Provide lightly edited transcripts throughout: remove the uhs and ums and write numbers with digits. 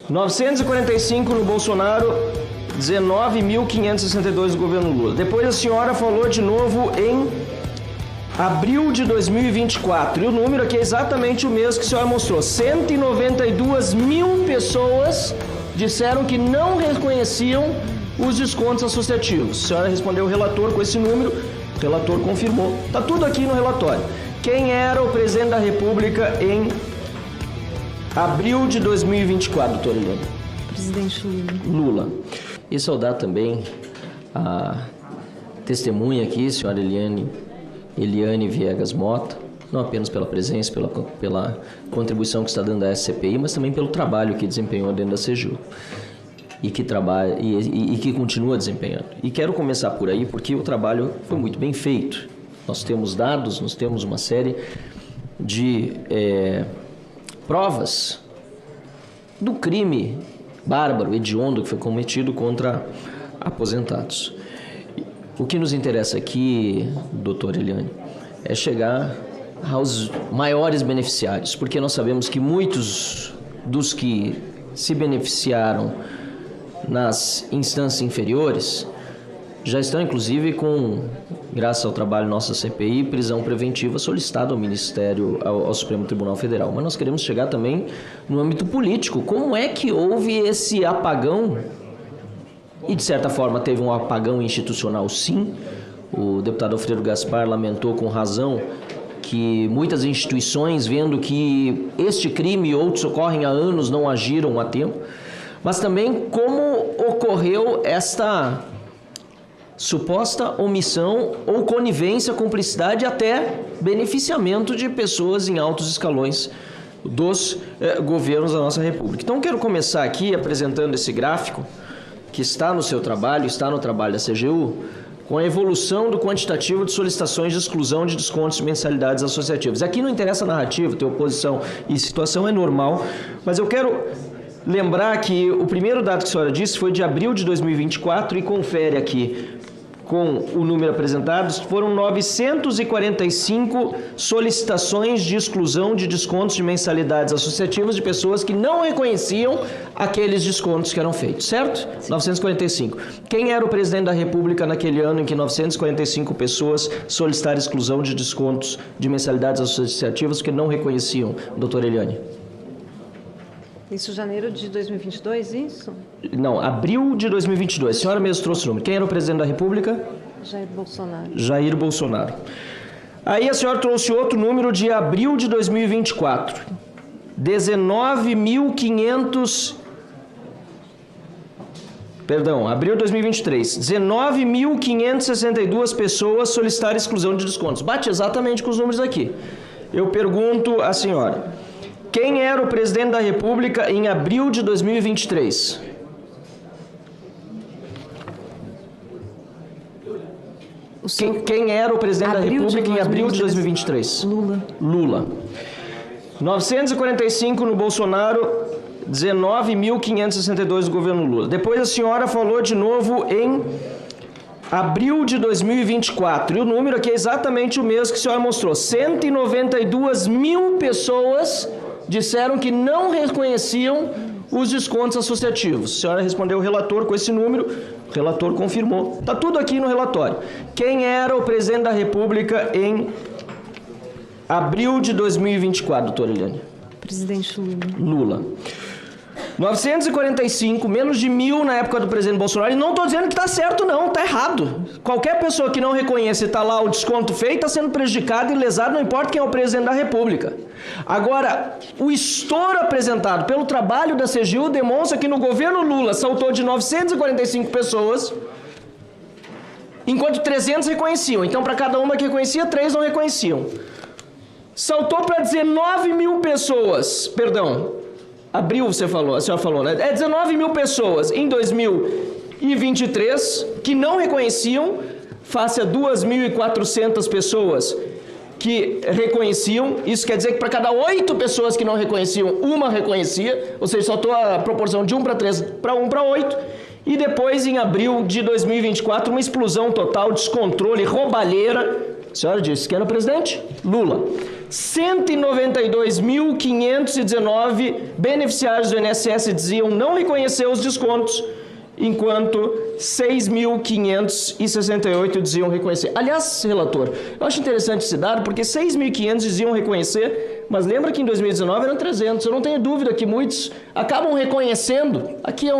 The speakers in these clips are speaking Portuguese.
945 no Bolsonaro, 19.562 do governo Lula. Depois a senhora falou de novo em abril de 2024. E o número aqui é exatamente o mesmo que a senhora mostrou. 192 mil pessoas disseram que não reconheciam os descontos associativos. A senhora respondeu o relator com esse número, o relator confirmou. Está tudo aqui no relatório. Quem era o presidente da República em abril de 2024, doutor Eliane? Presidente Lula. E saudar também a testemunha aqui, senhora Eliane Viegas Mota, não apenas pela presença, pela contribuição que está dando à SCPI, mas também pelo trabalho que desempenhou dentro da CGU e que trabalha e que continua desempenhando. E quero começar por aí porque o trabalho foi muito bem feito. Nós temos dados, nós temos uma série de provas do crime bárbaro, hediondo que foi cometido contra aposentados. O que nos interessa aqui, doutor Eliane, é chegar aos maiores beneficiários, porque nós sabemos que muitos dos que se beneficiaram nas instâncias inferiores já estão, inclusive, graças ao trabalho nossa CPI, prisão preventiva solicitada ao Ministério, ao Supremo Tribunal Federal. Mas nós queremos chegar também no âmbito político. Como é que houve esse apagão? E, de certa forma, teve um apagão institucional, sim. O deputado Alfredo Gaspar lamentou com razão que muitas instituições, vendo que este crime e outros ocorrem há anos, não agiram a tempo. Mas também como ocorreu esta suposta omissão ou conivência, cumplicidade e até beneficiamento de pessoas em altos escalões dos governos da nossa República. Então, quero começar aqui apresentando esse gráfico que está no seu trabalho, está no trabalho da CGU, com a evolução do quantitativo de solicitações de exclusão de descontos de mensalidades associativas. Aqui não interessa a narrativa, ter oposição e situação é normal, mas eu quero lembrar que o primeiro dado que a senhora disse foi de abril de 2024 e confere aqui com o número apresentado, foram 945 solicitações de exclusão de descontos de mensalidades associativas de pessoas que não reconheciam aqueles descontos que eram feitos, certo? 945. Quem era o presidente da República naquele ano em que 945 pessoas solicitaram exclusão de descontos de mensalidades associativas que não reconheciam, doutora Eliane? Isso janeiro de 2022, isso? Não, abril de 2022. A senhora mesmo trouxe o número. Quem era o presidente da República? Jair Bolsonaro. Jair Bolsonaro. Aí a senhora trouxe outro número de abril de 2024. 19.500... Perdão, abril de 2023. 19.562 pessoas solicitaram exclusão de descontos. Bate exatamente com os números aqui. Eu pergunto à senhora... Quem era o presidente da República em abril de 2023? Quem era o presidente da República em abril de 2023? Lula. 945 no Bolsonaro, 19.562 do governo Lula. Depois a senhora falou de novo em abril de 2024. E o número aqui é exatamente o mesmo que a senhora mostrou. 192 mil pessoas disseram que não reconheciam os descontos associativos. A senhora respondeu o relator com esse número, o relator confirmou. Está tudo aqui no relatório. Quem era o presidente da República em abril de 2024, doutora Eliane? Presidente Lula. 945, menos de 1.000 na época do presidente Bolsonaro, e não estou dizendo que está certo não, está errado. Qualquer pessoa que não reconhece está lá o desconto feito, está sendo prejudicado e lesado, não importa quem é o presidente da República. Agora, o estouro apresentado pelo trabalho da CGU demonstra que no governo Lula saltou de 945 pessoas, enquanto 300 reconheciam. Então, para cada uma que reconhecia, 3 não reconheciam. Saltou para 19 mil pessoas, perdão, abril você falou, a senhora falou, né? 19 mil pessoas em 2023 que não reconheciam, face a 2.400 pessoas que reconheciam. Isso quer dizer que para cada 8 pessoas que não reconheciam, uma reconhecia, ou seja, saltou a proporção de 1 para 3 para 1 para 8. E depois, em abril de 2024, uma explosão total, descontrole, roubalheira. A senhora disse que era o presidente? Lula. 192.519 beneficiários do INSS diziam não reconhecer os descontos, enquanto 6.568 diziam reconhecer. Aliás, relator, eu acho interessante esse dado, porque 6.500 diziam reconhecer, mas lembra que em 2019 eram 300. Eu não tenho dúvida que muitos acabam reconhecendo. Aqui é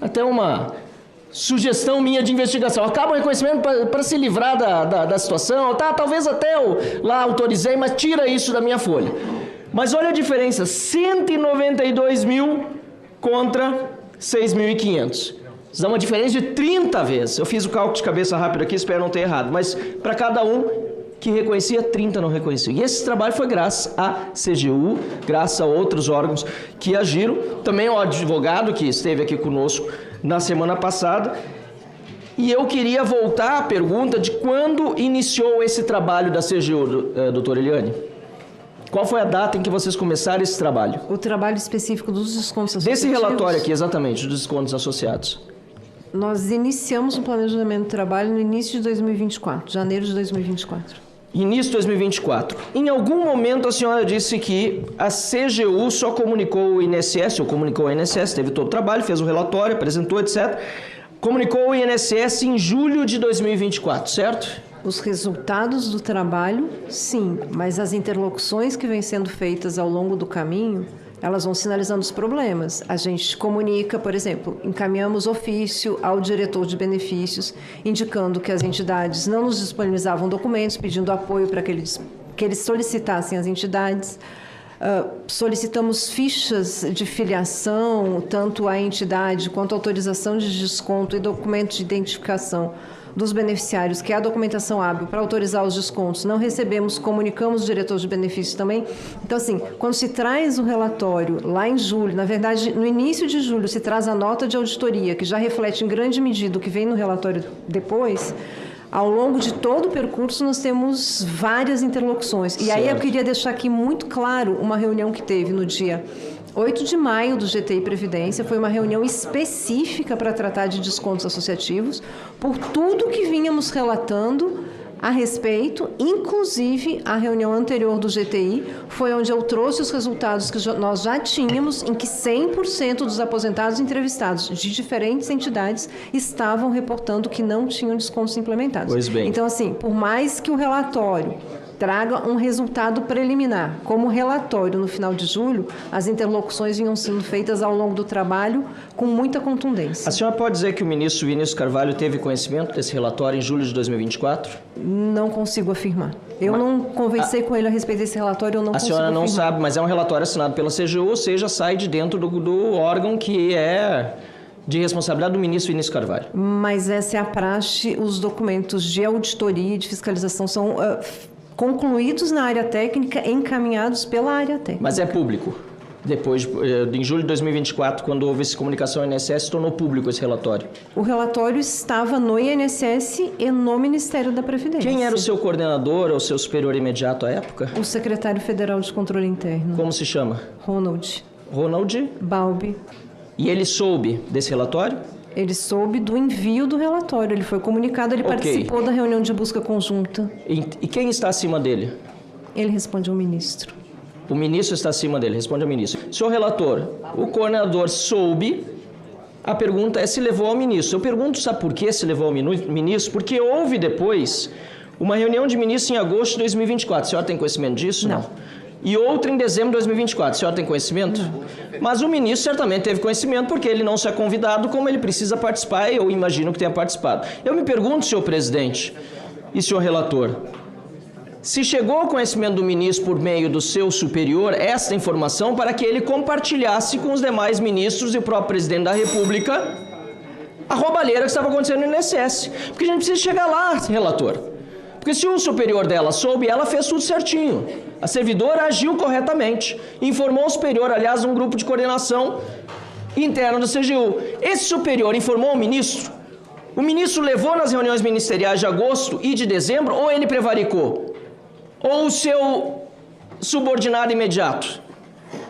até uma sugestão minha de investigação. Acabam reconhecendo para se livrar da situação. Tá, talvez até eu lá autorizei, mas tira isso da minha folha. Mas olha a diferença, 192 mil contra 6.500. Isso dá uma diferença de 30 vezes. Eu fiz o cálculo de cabeça rápido aqui, espero não ter errado. Mas para cada um que reconhecia, 30 não reconheciam. E esse trabalho foi graças à CGU, graças a outros órgãos que agiram. Também o advogado que esteve aqui conosco na semana passada. E eu queria voltar à pergunta de quando iniciou esse trabalho da CGU, doutora Eliane? Qual foi a data em que vocês começaram esse trabalho? O trabalho específico dos descontos associativos. Desse relatório aqui, exatamente, dos descontos associados. Nós iniciamos o planejamento do trabalho no início de 2024, janeiro de 2024. Início de 2024. Em algum momento a senhora disse que a CGU só comunicou o INSS, ou comunicou o INSS, teve todo o trabalho, fez o relatório, apresentou, etc. Comunicou o INSS em julho de 2024, certo? Os resultados do trabalho, sim, mas as interlocuções que vêm sendo feitas ao longo do caminho, elas vão sinalizando os problemas. A gente comunica, por exemplo, encaminhamos ofício ao diretor de benefícios, indicando que as entidades não nos disponibilizavam documentos, pedindo apoio para que eles solicitassem as entidades. Solicitamos fichas de filiação, tanto à entidade quanto autorização de desconto e documentos de identificação dos beneficiários, que é a documentação hábil para autorizar os descontos. Não recebemos, comunicamos o diretor de benefícios também. Então, assim, quando se traz o relatório lá em julho, na verdade, no início de julho, se traz a nota de auditoria, que já reflete em grande medida o que vem no relatório depois. Ao longo de todo o percurso, nós temos várias interlocuções. E aí eu queria deixar aqui muito claro uma reunião que teve no dia 8 de maio do GTI Previdência. Foi uma reunião específica para tratar de descontos associativos, por tudo que vínhamos relatando a respeito, inclusive a reunião anterior do GTI, foi onde eu trouxe os resultados que nós já tínhamos, em que 100% dos aposentados entrevistados de diferentes entidades estavam reportando que não tinham descontos implementados. Pois bem. Então, assim, por mais que o relatório traga um resultado preliminar, como relatório no final de julho, as interlocuções vinham sendo feitas ao longo do trabalho com muita contundência. A senhora pode dizer que o ministro Vinícius Carvalho teve conhecimento desse relatório em julho de 2024? Não consigo afirmar. Eu não conversei com ele a respeito desse relatório, eu não consigo afirmar. A senhora não sabe, mas é um relatório assinado pela CGU, ou seja, sai de dentro do órgão que é de responsabilidade do ministro Vinícius Carvalho. Mas essa é a praxe, os documentos de auditoria e de fiscalização são concluídos na área técnica, encaminhados pela área técnica. Mas é público. Depois, em julho de 2024, quando houve essa comunicação ao INSS, se tornou público esse relatório. O relatório estava no INSS e no Ministério da Previdência. Quem era o seu coordenador ou seu superior imediato à época? O secretário federal de controle interno. Como se chama? Ronald. Ronald? Balbi. E ele soube desse relatório? Ele soube do envio do relatório, ele foi comunicado, ele participou da reunião de busca conjunta. E quem está acima dele? Ele responde ao ministro. O ministro está acima dele, responde ao ministro. Senhor relator, o coordenador soube, a pergunta é se levou ao ministro. Eu pergunto, sabe por que se levou ao ministro? Porque houve depois uma reunião de ministros em agosto de 2024. A senhora tem conhecimento disso? Não. E outra em dezembro de 2024. A senhora tem conhecimento? Não. Mas o ministro certamente teve conhecimento porque ele não se é convidado como ele precisa participar, e eu imagino que tenha participado. Eu me pergunto, senhor presidente e senhor relator, se chegou ao conhecimento do ministro por meio do seu superior esta informação para que ele compartilhasse com os demais ministros e o próprio presidente da República a roubalheira que estava acontecendo no INSS. Porque a gente precisa chegar lá, relator. Porque se o superior dela soube, ela fez tudo certinho. A servidora agiu corretamente. Informou o superior, aliás, um grupo de coordenação interno da CGU. Esse superior informou o ministro? O ministro levou nas reuniões ministeriais de agosto e de dezembro, ou ele prevaricou? Ou o seu subordinado imediato?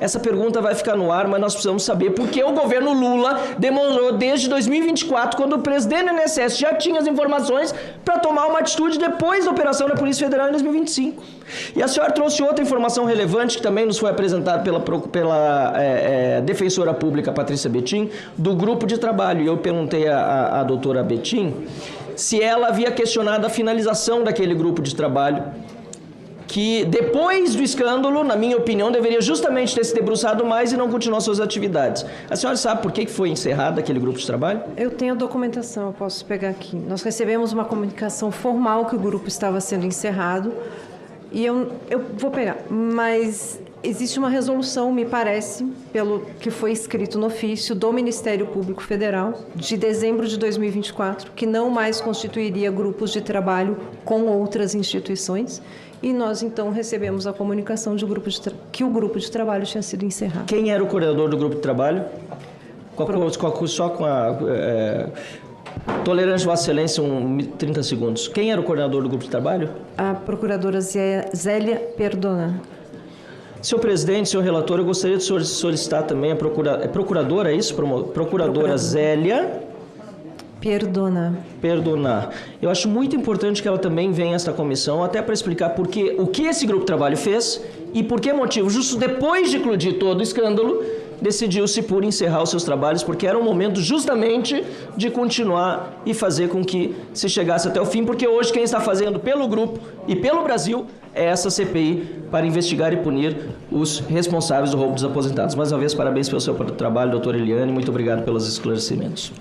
essa pergunta vai ficar no ar, mas nós precisamos saber por que o governo Lula demorou desde 2024, quando o presidente do INSS já tinha as informações, para tomar uma atitude depois da operação da Polícia Federal em 2025. E a senhora trouxe outra informação relevante, que também nos foi apresentada pela defensora pública Patrícia Bettim, do grupo de trabalho. E eu perguntei à doutora Bettim se ela havia questionado a finalização daquele grupo de trabalho, que depois do escândalo, na minha opinião, deveria justamente ter se debruçado mais e não continuar suas atividades. A senhora sabe por que foi encerrado aquele grupo de trabalho? Eu tenho a documentação, eu posso pegar aqui. Nós recebemos uma comunicação formal que o grupo estava sendo encerrado, e eu vou pegar, mas existe uma resolução, me parece, pelo que foi escrito no ofício do Ministério Público Federal, de dezembro de 2024, que não mais constituiria grupos de trabalho com outras instituições. E nós, então, recebemos a comunicação de que o grupo de trabalho tinha sido encerrado. Quem era o coordenador do grupo de trabalho? Só com a tolerância, Vossa Excelência, 30 segundos. Quem era o coordenador do grupo de trabalho? A procuradora Zélia Perdona. Senhor presidente, senhor relator, eu gostaria de solicitar também a procuradora, é isso? Procuradora Zélia Perdonar. Eu acho muito importante que ela também venha a esta comissão, até para explicar o que esse grupo de trabalho fez e por que motivo, justo depois de eclodir todo o escândalo, decidiu-se por encerrar os seus trabalhos, porque era um momento justamente de continuar e fazer com que se chegasse até o fim, porque hoje quem está fazendo pelo grupo e pelo Brasil é essa CPI para investigar e punir os responsáveis do roubo dos aposentados. Mais uma vez, parabéns pelo seu trabalho, doutora Eliane, muito obrigado pelos esclarecimentos.